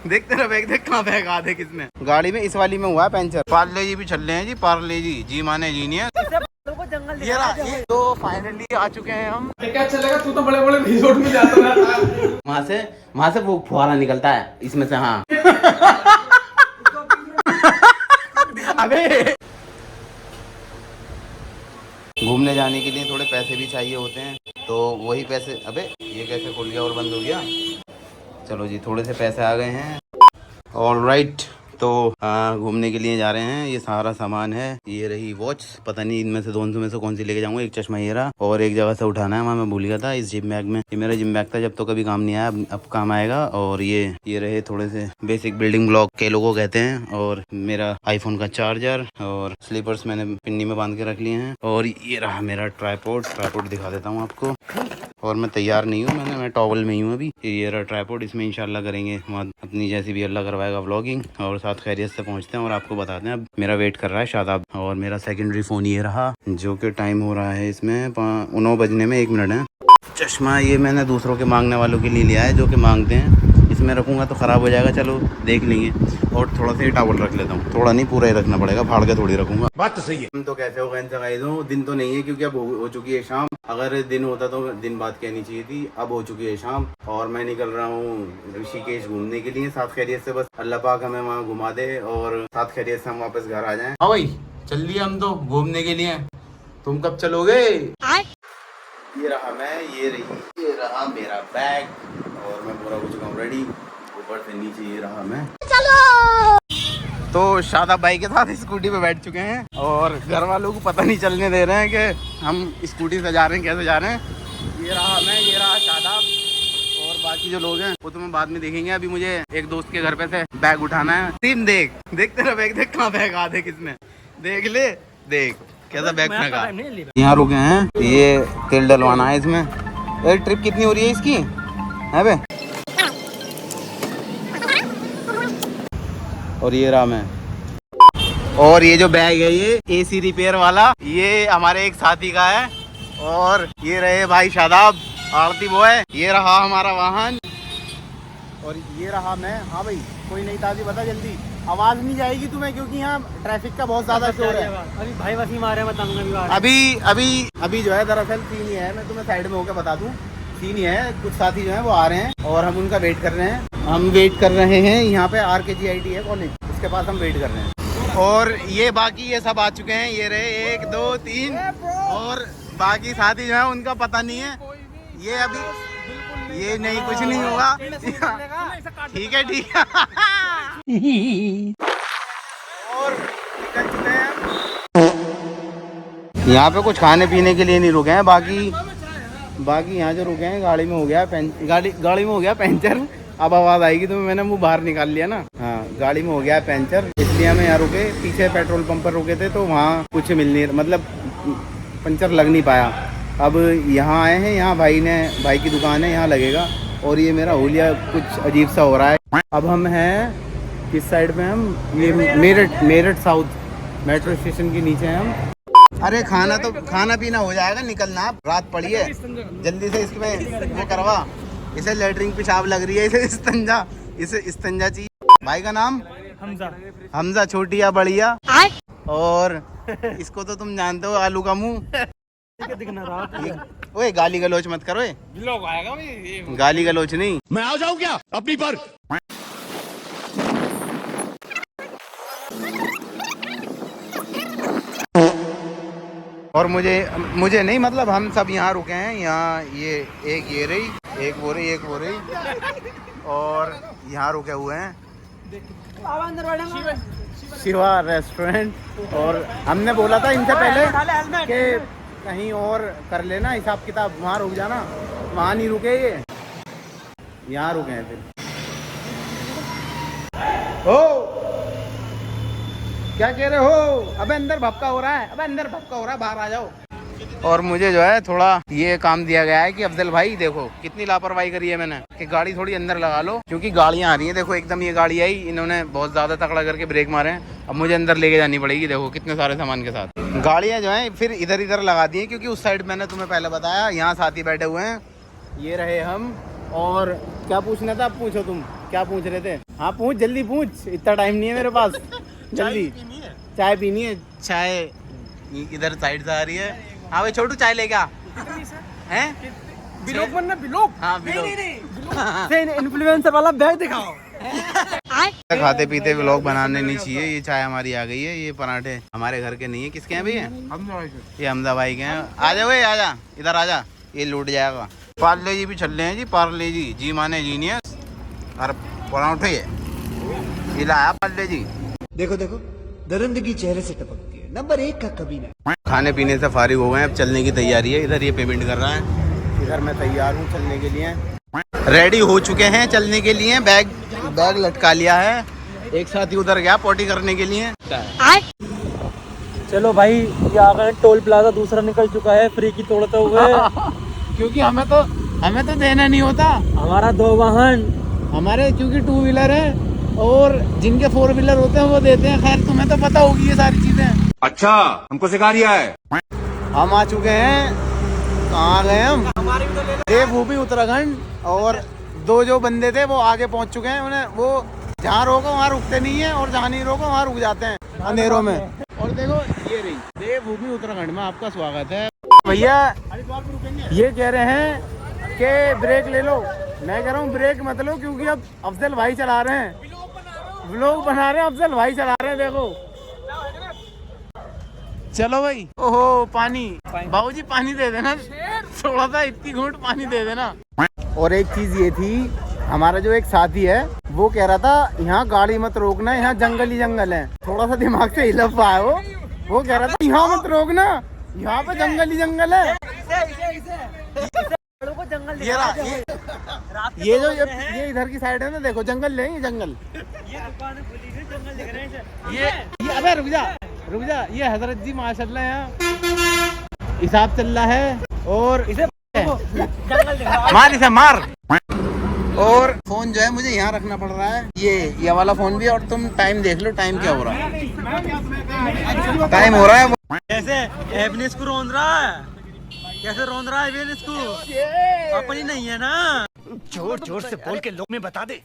देखते रहो बैग, देख कहाँ बैग आधे किसने गाड़ी में, इस वाली में हुआ है पंचर। पार्ले जी भी चल रहे हैं जी, पार्ले जी माने जीनियस। ये रहा, तो फाइनली आ चुके हैं हम। क्या अच्छा लगा, तू तो बड़े बड़े रिजोर्ट में जाता था। वहाँ से वो फुहारा निकलता है इसमें से। हाँ अबे घूमने जाने के लिए थोड़े पैसे भी चाहिए होते हैं, तो वही पैसे। अबे ये कैसे खुल गया और बंद हो गया? चलो जी, थोड़े से पैसे आ गए हैं। ऑलराइट, तो घूमने के लिए जा रहे हैं। ये सारा सामान है, ये रही वॉच, पता नहीं इनमें से दोनों में से कौन सी लेके जाऊंगा। एक चश्मा ये रहा, और एक जगह से उठाना है, वहाँ मैं भूल गया था इस जिम बैग में। ये मेरा जिम बैग था, जब तो कभी काम नहीं आया, अब काम आएगा। और ये रहे थोड़े से बेसिक बिल्डिंग ब्लॉक के लोगों कहते हैं, और मेरा आईफोन का चार्जर, और स्लीपर्स मैंने पिन्नी में बांध के रख लिए हैं। और ये रहा मेरा ट्राईपोड दिखा देता हूँ आपको। और मैं तैयार नहीं हूँ, मैं टॉवल में ही हूँ अभी। ये रहा ट्राईपोड, इसमें इंशाल्लाह करेंगे वहाँ अपनी जैसी भी अल्लाह करवाएगा व्लॉगिंग, और साथ खैरियत से पहुँचते हैं और आपको बताते हैं। अब मेरा वेट कर रहा है शादाब। और मेरा सेकेंडरी फ़ोन ये रहा, जो कि टाइम हो रहा है इसमें 9 बजने में 1 मिनट है। चश्मा ये मैंने दूसरों के मांगने वालों के लिए लिया है, जो कि मांगते हैं। इसमें रखूँगा तो ख़राब हो जाएगा, चलो देख लेंगे। और थोड़ा सा ही टॉवल रख लेता हूँ, थोड़ा नहीं पूरा ही रखना पड़ेगा, फाड़ के थोड़ी रखूँगा। बात तो सही है। हम तो कैसे हो गए दो दिन तो नहीं है, क्योंकि अब हो चुकी है शाम। अगर दिन होता तो दिन बात कहनी चाहिए थी, अब हो चुकी है शाम। और मैं निकल रहा हूँ ऋषिकेश घूमने के लिए, साथ खैरियत से। बस अल्लाह पाक हमें वहाँ घुमा दे और साथ खैरियत से हम वापस घर आ जाएं। हाँ भाई, चल दिए हम तो घूमने के लिए। तुम कब चलोगे? ये रहा मैं, ये रहा मेरा बैग, और मैं पूरा हो चुका हूँ रेडी। ऊपर से नीचे ये रहा मैं। चलो तो शादाब भाई के साथ स्कूटी पे बैठ चुके हैं, और घर वालों को पता नहीं चलने दे रहे हैं कि हम स्कूटी से जा रहे हैं, कैसे जा रहे हैं। ये रहा मैं, ये रहा शादाब, और बाकी जो लोग हैं वो तुम्हें बाद में देखेंगे। अभी मुझे एक दोस्त के घर पे से बैग उठाना है। तीन देखते रहो बैग, देख कहाँ बैग आधे किसने। देख ले, देख कैसा बैग फेंका। यहाँ रुके हैं, ये तेल डलवाना है इसमें। ये ट्रिप कितनी हो रही है इसकी है बे? और ये रहा मैं, और ये जो बैग है ये एसी रिपेयर वाला, ये हमारे एक साथी का है। और ये रहे भाई शादाब आरती बॉय, ये रहा हमारा वाहन, और ये रहा मैं। हाँ भाई, कोई नई ताज़ी बता जल्दी, आवाज नहीं जाएगी तुम्हें क्योंकि यहाँ ट्रैफिक का बहुत ज्यादा शोर है। अभी भाई वसीम आ रहे हैं, बताऊंगा अभी जो है दरअसल सीन ही है, मैं तुम्हें साइड में होकर बता दूं। सीन ही है, कुछ साथी जो है वो आ रहे हैं और हम उनका वेट कर रहे हैं। हम वेट कर रहे हैं यहाँ पे RKGIT है कॉलेज, उसके पास हम वेट कर रहे हैं। और ये बाकी ये सब आ चुके हैं, ये रहे 1 2 3, और बाकी साथी जो है उनका पता नहीं है। ये अभी ये नहीं, कुछ नहीं होगा। ठीक है ठीक है। और निकल चुके हैं। यहाँ पे कुछ खाने पीने के लिए नहीं रुके हैं, बाकी यहाँ जो रुके हैं गाड़ी में हो गया गाड़ी में हो गया पंचर। अब आवाज़ आएगी तो मैंने मुंह बाहर निकाल लिया ना। हाँ, गाड़ी में हो गया पंचर, इसलिए हमें यहाँ रुके। पीछे पेट्रोल पंप पर रुके थे तो वहाँ कुछ मिल नहीं, मतलब पंचर लग नहीं पाया। अब यहाँ आए हैं, यहाँ भाई की दुकान है, यहाँ लगेगा। और ये मेरा होलिया कुछ अजीब सा हो रहा है। अब हम हैं किस साइड में? हम ये मेरठ साउथ मेट्रो स्टेशन के नीचे हैं हम। अरे खाना पीना हो जाएगा, निकलना आप, रात पड़ी है, जल्दी से इसमें वो करवा। इसे लेटरिन पेशाब लग रही है, इसे इस्तंजा चाहिए। भाई का नाम हमजा, छोटी या बढ़िया। और इसको तो तुम जानते हो, आलू का मुंह। ओए गाली गलोच मत करो, लोग आएगा भाई। गाली गलोच नहीं, मैं आ जाऊं क्या अपनी पर? और मुझे नहीं, मतलब हम सब यहाँ रुके हैं। यहाँ ये रही, एक वो रही, और यहाँ रुके हुए हैं शिवा रेस्टोरेंट। और हमने बोला था इनसे पहले कि कहीं और कर लेना हिसाब किताब, वहाँ रुक जाना, वहाँ नहीं रुके, ये यहाँ रुके हैं। फिर ओ क्या कह रहे हो? अबे अंदर भपका हो रहा है, बाहर आ जाओ। और मुझे जो है थोड़ा ये काम दिया गया है कि अफजल भाई देखो कितनी लापरवाही करी है मैंने, कि गाड़ी थोड़ी अंदर लगा लो, क्योंकि गाड़ियाँ आ रही हैं। देखो एकदम ये गाड़ी आई, इन्होंने बहुत ज़्यादा तकड़ा करके ब्रेक मारे हैं। अब मुझे अंदर लेके जानी पड़ेगी, देखो कितने सारे सामान के साथ। गाड़ियाँ जो हैं फिर इधर लगा दी हैं, क्योंकि उस साइड मैंने तुम्हें पहले बताया यहाँ साथी बैठे हुए हैं। ये रहे हम, और क्या पूछना था? अब पूछो तुम, क्या पूछ रहे थे? हाँ पूछ, जल्दी पूछ, इतना टाइम नहीं है मेरे पास। जल्दी। चाय पीनी है? चाय इधर साइड से आ रही है। हाँ भाई छोटू चाय ले क्या हैं? बिलोक बनना, बिलोक। हाँ बिलोक। इन्फ्लुएंसर वाला बैग दिखाओ। खाते पीते व्लॉग बनाने नहीं चाहिए। ये चाय हमारी आ गई है। ये पराठे हमारे घर के नहीं है, किसके हैं भैया? ये हमदा भाई के हैं। आ जा भाई, आ जा इधर, आ जा, ये लूट जाएगा। पार्ले जी भी चल रहे हैं जी, पार्ले जी, जी माने जीनियस। और पराठे ये लाया पार्ले जी। देखो देखो, दरिंदगी चेहरे से टपकती है। नंबर 1 का कभी ना। खाने पीने से फारिग हो गए, अब चलने की तैयारी है। इधर ये पेमेंट कर रहा है। इधर मैं तैयार हूँ चलने के लिए। रेडी हो चुके हैं चलने के लिए। बैग लटका लिया है। एक साथ ही उधर गया पोटी करने के लिए। चलो भाई, ये आ गए टोल प्लाजा, दूसरा निकल चुका है फ्री की तोड़ते हुए। क्योंकि हमें तो देना नहीं होता। हमारा 2 वाहन, हमारे क्योंकि 2 व्हीलर है और जिनके 4 व्हीलर होते हैं वो देते हैं। खैर तुम्हें तो पता होगी ये सारी चीजें। अच्छा, हमको सिखा रिया है। हम आ चुके हैं। कहाँ आ गए हम? देवभूमि उत्तराखंड। और 2 जो बंदे थे वो आगे पहुंच चुके हैं। उन्हें वो जहाँ रोको वहाँ रुकते नहीं है और जहाँ नहीं रोको वहाँ रुक जाते हैं अंधेरों में। और देखो ये रही देवभूमि उत्तराखंड में आपका स्वागत है। भैया ये कह रहे हैं कि ब्रेक ले लो। मैं कह रहा हूँ ब्रेक मत लो, क्योंकि अब अफजल भाई चला रहे हैं, व्लॉग बना रहे हैं। अफजल भाई चला रहे हैं, देखो। चलो भाई। ओहो पानी, बाबूजी पानी दे देना थोड़ा सा, इतनी घूंट पानी दे देना। और एक चीज ये थी, हमारा जो एक साथी है वो कह रहा था यहाँ गाड़ी मत रोकना, यहाँ जंगल ही जंगल है। थोड़ा सा दिमाग से हिल पाया वो कह रहा था यहाँ मत रोकना, यहाँ पे जंगल ही जंगल है। ये जो ये इधर की साइड है ना, देखो जंगल है, ये जंगल। ये अबे रुक जा, ये हजरत जी माशाल्लाह यहाँ हिसाब चल रहा है। और इसे मार, इसे मार। और फोन जो है मुझे यहाँ रखना पड़ रहा है, ये वाला फोन भी। और तुम टाइम देख लो, टाइम क्या हो रहा है? टाइम हो रहा है कैसे एवनेस को रोंद रहा है, कैसे रोंद रहा है एवनेस को? अपनी नहीं है ना। जोर जोर से बोल के लोग में बता दे।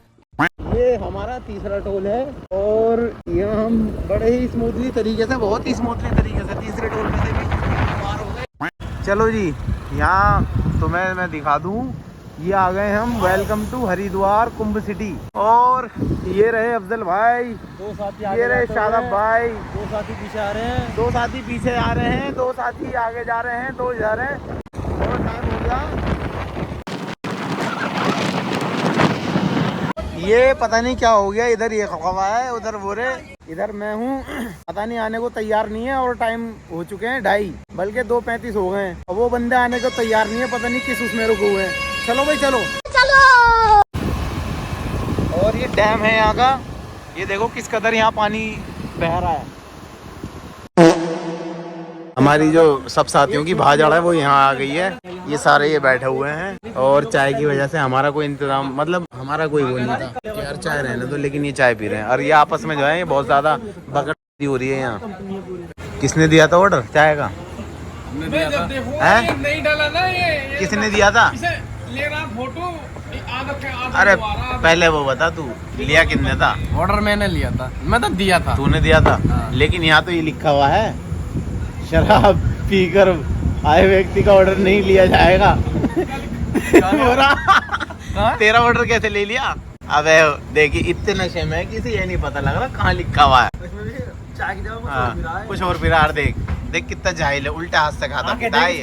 ये हमारा तीसरा टोल है और यहाँ हम बड़े ही स्मूथली तरीके से, बहुत ही स्मूथली तरीके से तीसरे टोल में से भी पार हो गए। चलो जी, यहाँ तुम्हें मैं दिखा दूँ। ये आ गए हम, welcome to Haridwar Kumbh city. और ये रहे अफजल भाई, 2 साथी ये रहे शादाब भाई, 2 साथी पीछे आ रहे हैं, 2 साथी पीछे आ रहे हैं, 2 साथी आगे जा रहे हैं, 2 जा रहे हैं। और टाइम हो गया। ये पता नहीं क्या हो गया, इधर ये खवा है, उधर वो रे, इधर मैं हूँ। पता नहीं आने को तैयार नहीं है। और टाइम हो चुके हैं 2:30, बल्कि 2:35 हो गए हैं। और वो बंदे आने को तैयार नहीं है, पता नहीं किस उसमें रुके हुए हैं। चलो भाई चलो। और ये डैम है यहाँ का, ये देखो किस कदर यहाँ पानी बह रहा है। हमारी जो सब साथियों की भाजड़ है वो यहाँ आ गई है। ये सारे ये बैठे हुए हैं और चाय की वजह से हमारा कोई इंतजाम, मतलब हमारा कोई वो नहीं था कि यार चाय रहने दो, लेकिन ये चाय पी रहे हैं। और ये आपस में जो है ये बहुत ज्यादा बकरी हो रही है यहाँ। किसने दिया था ऑर्डर चाय का? नहीं डाला ना ये किसने दिया था? ले रहा फोटो। अरे पहले वो बता, तू लिया कितने था? ऑर्डर मैंने लिया था, मैं तो दिया था। तूने दिया था? लेकिन यहाँ तो ये लिखा हुआ है, शराब पीकर आए व्यक्ति का ऑर्डर नहीं लिया जाएगा। तेरा ऑर्डर कैसे ले लिया? अबे देखिए इतने नशे में किसी ये नहीं पता लग रहा कहाँ लिखा हुआ है। कुछ और पिरार देख कितना जाहिल है, उल्टा हाथ से खाता पीता है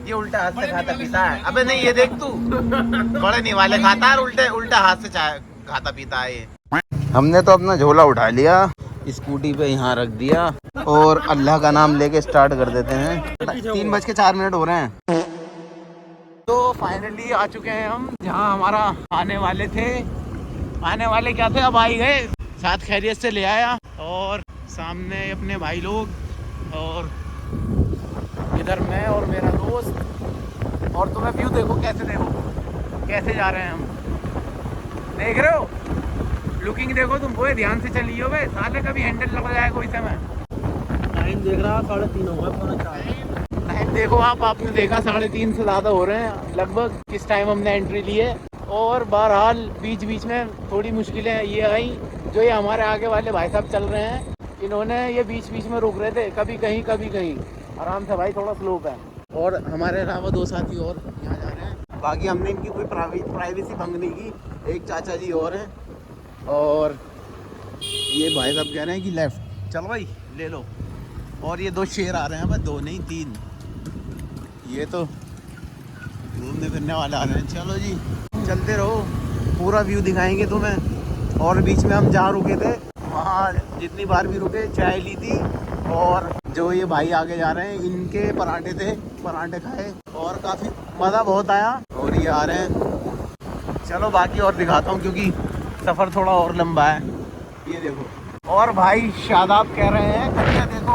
ये उल्टा हाथ से खाता पीता है। अबे नहीं ये देख तू, बड़े नहीं वाले खाता है, उल्टा हाथ से चाय खाता पीता है ये। हमने तो अपना झोला उठा लिया, स्कूटी पे यहाँ रख दिया और अल्लाह का नाम लेके स्टार्ट कर देते हैं। 3:04 हो रहे हैं। तो फाइनली आ चुके हैं हम जहाँ हमारा आने वाले थे। आने वाले क्या थे, अब आ ही गए। साथ खैरियत से ले आया। और सामने अपने भाई लोग और इधर मैं और मेरा दोस्त। और तुम्हें व्यू देखो, कैसे जा रहे हैं हम, देख रहे हो? लुकिंग देखो तुम, वो ध्यान से चलिए भाई, साले कभी हैंडल लग जाए कोई समय। टाइम देख रहा 3:30 हो गए, 3:45। टाइम देखो आपने देखा 3:30 से ज़्यादा हो रहे हैं लगभग। किस टाइम हमने एंट्री ली है और बहरहाल बीच बीच में थोड़ी मुश्किलें ये आई, जो ये हमारे आगे वाले भाई साहब चल रहे हैं, इन्होंने ये बीच बीच में रोक रहे थे, कभी कहीं कभी कहीं। आराम से भाई, थोड़ा स्लोप है। और हमारे अलावा 2 साथी और यहाँ जा रहे हैं। बाकी हमने इनकी कोई प्राइवेसी भंग नहीं की। एक चाचा जी और हैं, और ये भाई साहब कह रहे हैं कि लेफ्ट चलो भाई ले लो। और ये 2 शेर आ रहे हैं, बस 2 नहीं 3, ये तो घूमने फिरने वाले आ रहे हैं। चलो जी चलते रहो, पूरा व्यू दिखाएंगे तुम्हें। और बीच में हम जहाँ रुके थे वहाँ जितनी बार भी रुके चाय ली थी। और जो ये भाई आगे जा रहे हैं, इनके पराठे थे, पराठे खाए और काफ़ी मज़ा बहुत आया। और ये आ रहे हैं, चलो बाकी और दिखाता हूँ क्योंकि सफ़र थोड़ा और लंबा है। ये देखो, और भाई शादाब कह रहे हैं गलियाँ देखो।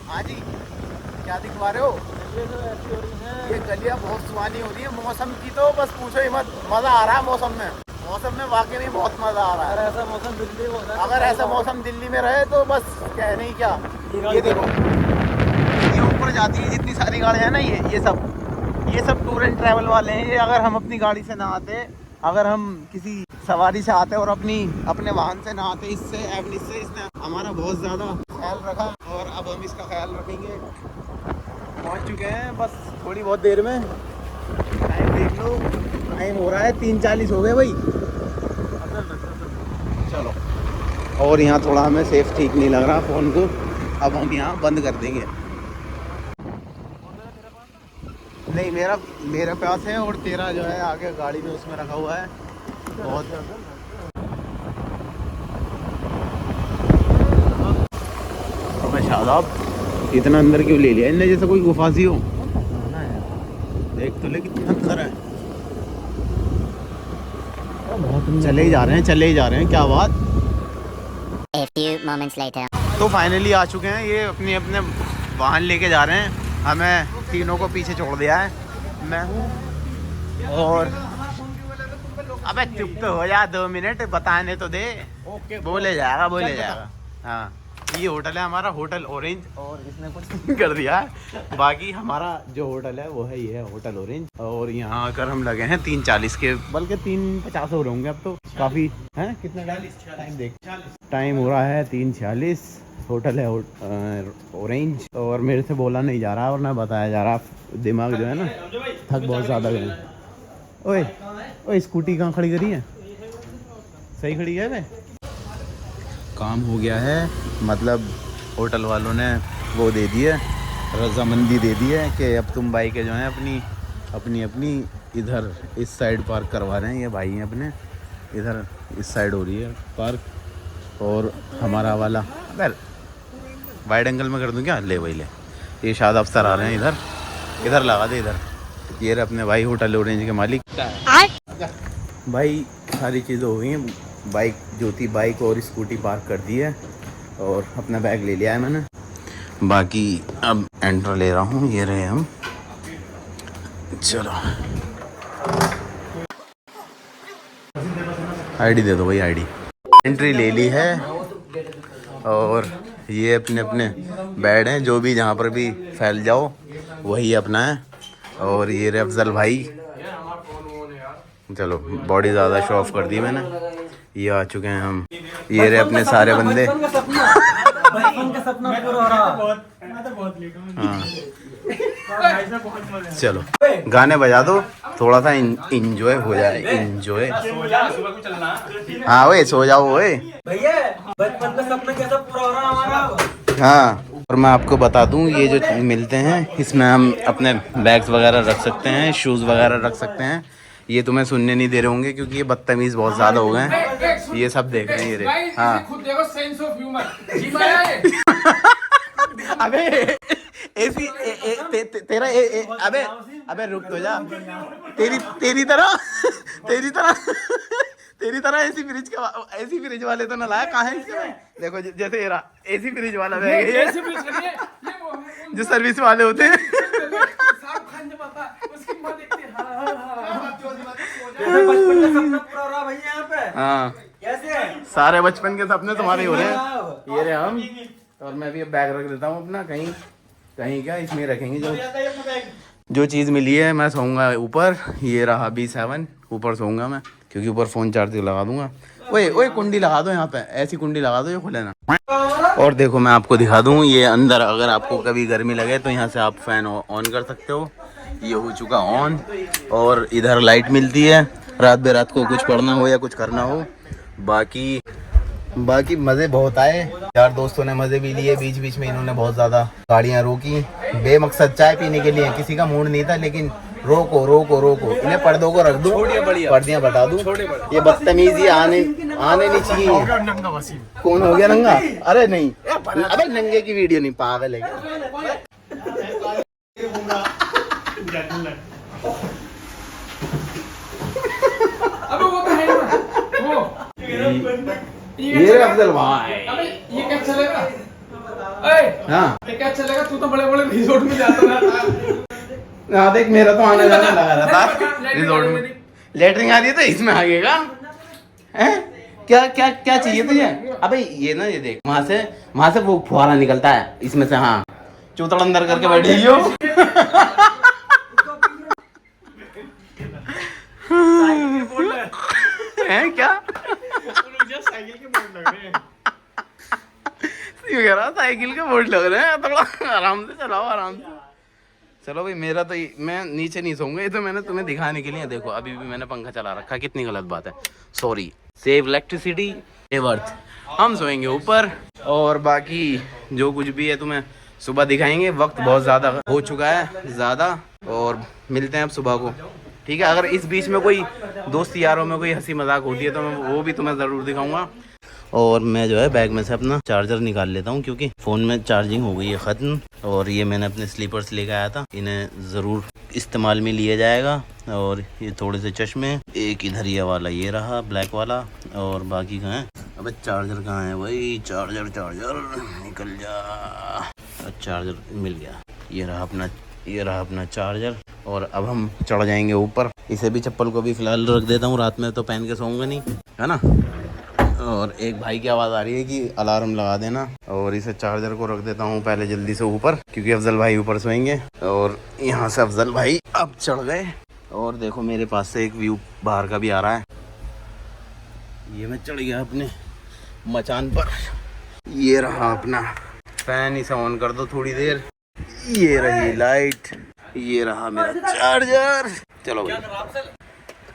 हाँ जी, क्या दिखवा रहे हो? ये गलियाँ बहुत सुहानी हो रही है। मौसम की तो बस पूछो ही मत, मज़ा आ रहा है मौसम में। मौसम में वाकई में बहुत मज़ा आ रहा है। ऐसा मौसम दिल्ली में होता है, अगर ऐसा मौसम दिल्ली में रहे तो बस कहने ही क्या। ये देखो, ये ऊपर जाती है जितनी सारी गाड़ियाँ हैं ना, ये सब टूर एंड ट्रैवल वाले हैं। ये अगर हम अपनी गाड़ी से ना आते, अगर हम किसी सवारी से आते और अपने वाहन से ना आते, इसने हमारा बहुत ज़्यादा ख्याल रखा और अब हम इसका ख्याल रखेंगे। पहुंच चुके हैं, बस थोड़ी बहुत देर में। टाइम देख लो, टाइम हो रहा है 3:40 हो गए भाई। चलो, और यहाँ थोड़ा हमें सेफ ठीक नहीं लग रहा फ़ोन को, अब हम यहाँ बंद कर देंगे। नहीं, मेरा पास है, और तेरा जो है आगे गाड़ी में उसमें रखा हुआ है। बहुत अबे शादाब, इतना अंदर क्यों ले लिया इनने, जैसे कोई गुफा सी हो। देख तो ले कितना अंदर है। चले ही जा रहे हैं, क्या बात। A few moments later. तो फाइनली आ चुके हैं, ये अपने वाहन लेके जा रहे हैं। हमें तीनों को पीछे छोड़ दिया है, मैं हूँ और अबे चुप तो हो जा, 2 मिनट बताने तो दे। बोले जाएगा। हाँ, ये होटल है हमारा, होटल ऑरेंज, और इसने कुछ कर दिया है। बाकी हमारा जो होटल है वो है, ये है होटल ऑरेंज। और यहाँ आकर हम लगे हैं 3:40 के, बल्कि 3:50 हो रहे होंगे अब तो। काफ़ी हैं, कितना टाइम देख, टाइम हो रहा है 3:46। होटल है ऑरेंज, और मेरे से बोला नहीं जा रहा और ना बताया जा रहा। दिमाग जो है ना, थक बहुत ज़्यादा गए। ओए स्कूटी कहाँ खड़ी करी है? सही खड़ी है भाई। काम हो गया है, मतलब होटल वालों ने वो दे दी है, रजामंदी दे दी है कि अब तुम बाइकें जो हैं अपनी इधर इस साइड पार्क करवा रहे हैं। ये भाई हैं अपने, इधर इस साइड हो रही है पार्क, और हमारा वाला वाइड एंगल में कर दूं क्या? ले भाई ले, ये शादाब सर आ रहे हैं इधर लगा दे इधर। ये रहे अपने भाई होटल ऑरेंज के मालिक। भाई सारी चीज़ें हो गई हैं, बाइक और स्कूटी पार्क कर दी है, और अपना बैग ले लिया है मैंने। बाकी अब एंटर ले रहा हूँ, ये रहे हम। चलो आईडी दे दो भाई, आईडी। एंट्री ले ली है, और ये अपने बेड हैं, जो भी जहाँ पर भी फैल जाओ वही अपना है। और ये रहे अफजल भाई, चलो बॉडी ज़्यादा शो ऑफ कर दी मैंने। ये आ चुके हैं हम, ये रहे अपने सारे बंदे। बचपन का सपना पूरा हो रहा। हाँ, चलो गाने बजा दो, थोड़ा सा इंजॉय हो जाए। इंजॉय, हाँ वही सो जाओ वही भैया, बचपन का सपना कैसा पूरा हो रहा हमारा। हाँ, और मैं आपको बता दूं, ये जो मिलते हैं इसमें हम अपने बैग्स वगैरह रख सकते हैं, शूज़ वगैरह रख सकते हैं। ये तुम्हें सुनने नहीं दे रहे होंगे क्योंकि ये बदतमीज़ बहुत ज़्यादा हो गए हैं। ये सब देख रहे हैं, ये रे। हाँ खुद देखो, सेंस ऑफ ह्यूमर। अबे ऐसी तेरा अबे रुक तो जा। तेरी तरह ऐसी फ्रिज वाले तो ना लाया। कहाँ है इसके में? देखो जैसे ऐसी फ्रिज वाला बैग है जो सर्विस वाले होते हैं। बचपन का सपना पूरा हो रहा भैया यहाँ पे। हाँ, कैसे सारे बचपन के सपने तुम्हारे हो रहे हैं। ये रहे हम, और मैं भी अब बैग रख देता हूँ अपना कहीं क्या इसमें रखेंगे। जो चीज़ मिली है मैं सोऊंगा ऊपर। ये रहा B7, ऊपर सोऊंगा मैं क्योंकि ऊपर फ़ोन चार्जर लगा दूंगा। ओए ओए कुंडी लगा दो यहाँ पे, ऐसी कुंडी लगा दो ये खुले ना। और देखो मैं आपको दिखा दूँ, ये अंदर अगर आपको कभी गर्मी लगे तो यहाँ से आप फ़ैन ऑन कर सकते हो। ये हो चुका ऑन। और इधर लाइट मिलती है रात बेरात को कुछ पढ़ना हो या कुछ करना हो। बाकी मज़े बहुत आए यार, दोस्तों ने मज़े भी लिए। बीच बीच में इन्होंने बहुत ज़्यादा गाड़ियाँ रोकी बेमकसद चाय पीने के लिए। किसी का मूड नहीं था लेकिन रोको रोको रोको, इन्हें पर्दों को रख दूं, पर्दियाँ बता दूं। ये बदतमीजी आने नहीं चाहिए। कौन हो गया नंगा? अरे नहीं, अबे नंगे की वीडियो नहीं, पागल है क्या? ये अफजल भाई, ये क्या चलेगा? हाँ ये क्या चलेगा? तू तो बड़े बड़े रिजॉर्ट में जाता था। हाँ देख, मेरा तो आने जाने लगा रहा था रिजॉर्ट में। लेटरिंग आ रही है तो इसमें आगेगा हैं? क्या क्या क्या चाहिए तुझे? अबे ये ना, ये देख वहां से वो फुहारा निकलता है इसमें से। हाँ चूतड़ अंदर करके बैठी हो। हैं क्या? साइकिल के बोर्ड लग रहे हैं। ये कह रहा साइकिल के बोर्ड लग रहे हैं, थोड़ा आराम से चलाओ, आराम से चलो भाई। मेरा तो मैं नीचे नहीं सोऊंगा, ये तो मैंने तुम्हें दिखाने के लिए। देखो अभी भी मैंने पंखा चला रखा, कितनी गलत बात है। Sorry, save electricity save earth. हम सोएंगे ऊपर और बाकी जो कुछ भी है तुम्हें सुबह दिखाएंगे। वक्त बहुत ज़्यादा हो चुका है ज़्यादा, और मिलते हैं अब सुबह को, ठीक है? अगर इस बीच में कोई दोस्त यारों में कोई हंसी मजाक होती है तो मैं वो भी तुम्हें ज़रूर दिखाऊंगा। और मैं जो है बैग में से अपना चार्जर निकाल लेता हूँ क्योंकि फ़ोन में चार्जिंग हो गई है ख़त्म। और ये मैंने अपने स्लीपर्स लेकर आया था, इन्हें ज़रूर इस्तेमाल में लिया जाएगा। और ये थोड़े से चश्मे, एक इधर ये वाला ये रहा ब्लैक वाला, और बाकी कहाँ है? अबे चार्जर कहाँ है भाई? चार्जर निकल जा। चार्जर मिल गया, ये रहा अपना चार्जर। और अब हम चढ़ जाएंगे ऊपर। इसे भी, चप्पल को भी फ़िलहाल रख देता हूँ, रात में तो पहन के सोऊंगा नहीं, है ना? और एक भाई की आवाज़ आ रही है कि अलार्म लगा देना। और इसे चार्जर को रख देता हूँ पहले जल्दी से ऊपर क्योंकि अफजल भाई ऊपर सोएंगे। और यहाँ से अफजल भाई अब चढ़ गए। और देखो मेरे पास से एक व्यू बाहर का भी आ रहा है। ये मैं चढ़ गया अपने मचान पर। ये रहा अपना फैन, इसे ऑन कर दो थोड़ी देर। ये रही लाइट, ये रहा मेरा चार्जर। चलो भाई,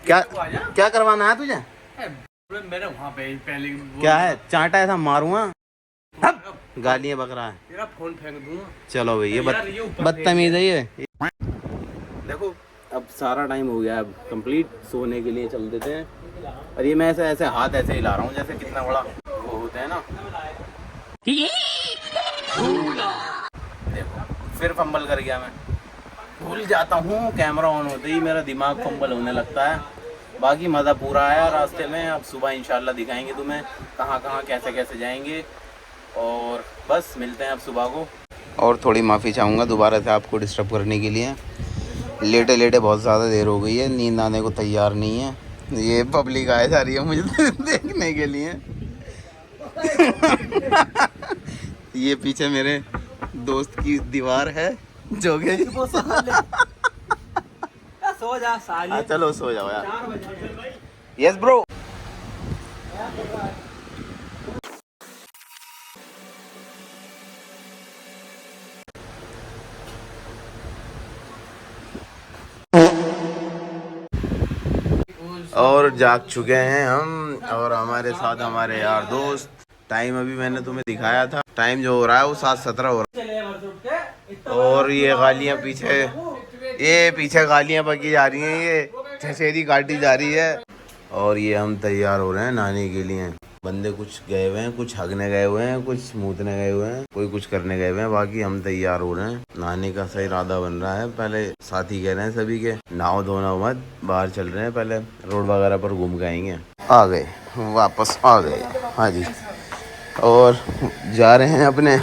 क्या करवाना है तुझे? मेरे वहाँ पे पहले क्या है? चांटा ऐसा मारूंगा, गालियां बक रहा है। तेरा फोन फेंक दूंगा। चलो भाई, ये बदतमीज है ये। देखो अब सारा टाइम हो गया, अब कंप्लीट सोने के लिए चल देते हैं। और ये मैं ऐसे हाथ ऐसे हिला रहा हूँ जैसे कितना बड़ा वो होता है ना। देखो फिर फंबल कर गया मैं, भूल जाता हूँ कैमरा ऑन होते ही मेरा दिमाग फंबल होने लगता है। बाकी मज़ा पूरा आया रास्ते में। अब सुबह इंशाल्लाह दिखाएंगे तुम्हें कहाँ कहाँ कैसे कैसे जाएंगे। और बस मिलते हैं अब सुबह को। और थोड़ी माफ़ी चाहूँगा दोबारा से आपको डिस्टर्ब करने के लिए। लेटे लेटे बहुत ज़्यादा देर हो गई है, नींद आने को तैयार नहीं है। ये पब्लिक आए जा रही है मुझे देखने के लिए। ये पीछे मेरे दोस्त की दीवार है जो कि सो जा साले। हाँ चलो सो जाओ यार। Yes bro. और जाग चुके हैं हम, और हमारे साथ हमारे यार दोस्त। टाइम अभी मैंने तुम्हें दिखाया था, टाइम जो हो रहा है वो 7:17 हो रहा है। और ये गालियाँ पीछे गालियाँ बकी जा रही हैं, ये छछेरी काटी जा रही है। और ये हम तैयार हो रहे हैं नहाने के लिए। बंदे कुछ गए हुए हैं, कुछ हगने गए हुए हैं, कुछ मूतने गए हुए हैं, कोई कुछ करने गए हुए हैं। बाकी हम तैयार हो रहे हैं, नहाने का सही इरादा बन रहा है। पहले साथी कह रहे हैं सभी के नहाओ धोना मत, बाहर चल रहे हैं, पहले रोड वगैरह पर घूम के आएंगे। आ गए, वापस आ गए। हाँ जी, और जा रहे हैं अपने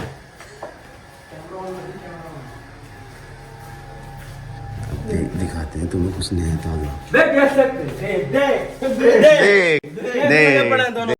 दिखाते हैं तुम्हें कुछ नहीं आता। देख